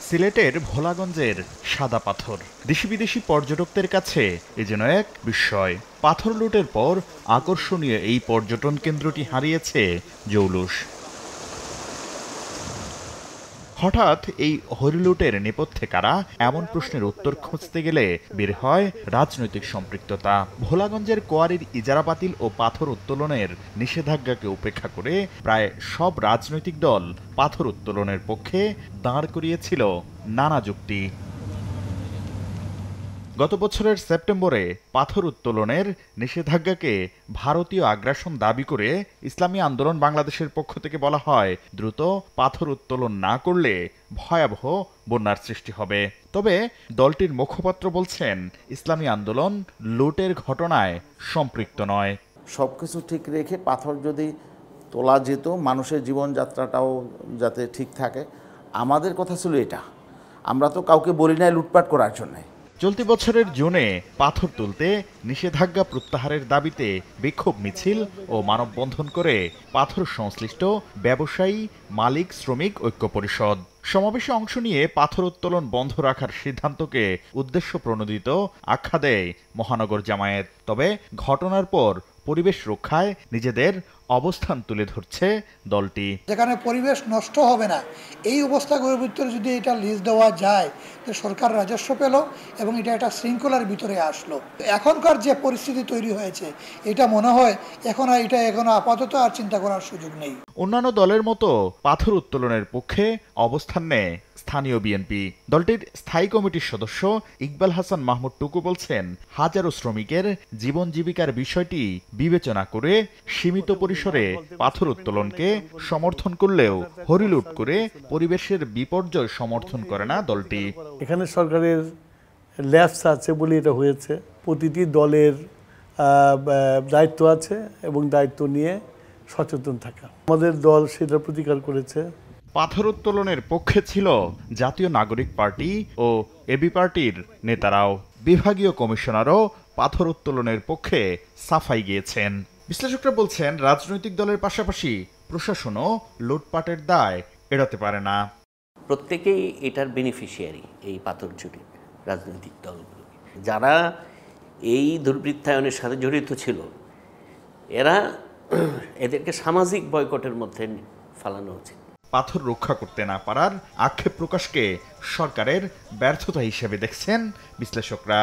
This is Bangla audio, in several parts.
সিলেটের ভোলাগঞ্জের সাদা পাথর দেশি বিদেশি পর্যটকদের কাছে এ যেন এক বিস্ময়। পাথর লুটের পর আকর্ষণীয় এই পর্যটন কেন্দ্রটি হারিয়েছে জৌলুস। হঠাৎ এই হরিলুটের নেপথ্যে কারা, এমন প্রশ্নের উত্তর খুঁজতে গেলে বের হয় রাজনৈতিক সম্পৃক্ততা। ভোলাগঞ্জের কোয়ারির ইজারা বাতিল ও পাথর উত্তোলনের নিষেধাজ্ঞাকে উপেক্ষা করে প্রায় সব রাজনৈতিক দল পাথর উত্তোলনের পক্ষে দাঁড় করিয়েছিল নানা যুক্তি। গত বছরের সেপ্টেম্বরে পাথর উত্তোলনের নিষেধাজ্ঞাকে ভারতীয় আগ্রাসন দাবি করে ইসলামী আন্দোলন বাংলাদেশের পক্ষ থেকে বলা হয়, দ্রুত পাথর উত্তোলন না করলে ভয়াবহ বন্যার সৃষ্টি হবে। তবে দলটির মুখপাত্র বলছেন, ইসলামী আন্দোলন লুটের ঘটনায় সম্পৃক্ত নয়। সবকিছু ঠিক রেখে পাথর যদি তোলা যেত, মানুষের জীবনযাত্রাটাও যাতে ঠিক থাকে, আমাদের কথা ছিল এটা। আমরা তো কাউকে বলি নাই লুটপাট করার জন্য। চলতি বছরের জুনে পাথর তুলতে নিষেধাজ্ঞা প্রত্যাহারের দাবিতে বিক্ষোভ মিছিল ও মানববন্ধন করে পাথর সংশ্লিষ্ট ব্যবসায়ী, মালিক, শ্রমিক ঐক্য পরিষদ। সমাবেশে অংশ নিয়ে পাথর উত্তোলন বন্ধ রাখার সিদ্ধান্তকে উদ্দেশ্য প্রণোদিত আখ্যা দেয় মহানগর জামায়াত। তবে ঘটনার পর পরিবেশ রক্ষায় নিজেদের অবস্থান তুলে ধরছে দলটি। যেখানে পরিবেশ নষ্ট হবে না, এই অবস্থাগুলোর ভিতরে যদি এটা লিজ দেওয়া যায়, তো সরকার রাজস্ব পেল এবং এটা একটা শৃঙ্খলার ভিতরে আসলো। এখনকার যে পরিস্থিতি তৈরি হয়েছে, এটা মনে হয় এখন আপাতত আর চিন্তা করার সুযোগ নেই। অন্যান্য দলের মতো পাথর উত্তোলনের পক্ষে অবস্থান নেয় স্থানীয় বিএনপি। দলটির স্থায়ী কমিটির সদস্য ইকবাল হাসান মাহমুদ টুকু বলছেন, হাজারো শ্রমিকের জীবন জীবিকার বিষয়টি বিবেচনা করে সীমিত পরিসরে পাথর উত্তোলনকে সমর্থন করলেও হরিলুট করে পরিবেশের বিপর্যয় সমর্থন করে না দলটি। এখানে সরকারের ল্যাবস আছে বলে এটা হয়েছে। প্রতিটি দলের দায়িত্ব আছে এবং দায়িত্ব নিয়ে সচেতন থাকা। আমাদের দল সেটা প্রতিকার করেছে। পাথর উত্তোলনের পক্ষে ছিল জাতীয় নাগরিক পার্টি ও এবি পার্টির নেতারাও। বিভাগীয় কমিশনারও পাথর উত্তোলনের পক্ষে সাফাই গিয়েছেন। বিশ্লেষকরা বলছেন, রাজনৈতিক দলের পাশাপাশি প্রশাসনও লুটপাটের দায় এড়াতে পারে না। প্রত্যেকেই এটার বেনিফিশিয়ারি, এই পাথর চুরির রাজনৈতিক দলগুলো। যারা এই দুর্বৃত্তায়নের সাথে জড়িত ছিল, এদেরকে সামাজিক বয়কটের মধ্যে ফেলানো উচিত। পাথর রক্ষা করতে না পারার আক্ষেপ প্রকাশকে সরকারের ব্যর্থতা হিসেবে দেখছেন বিশ্লেষকরা।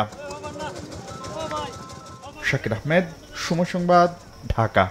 শাকির আহমেদ, সময় সংবাদ, ঢাকা।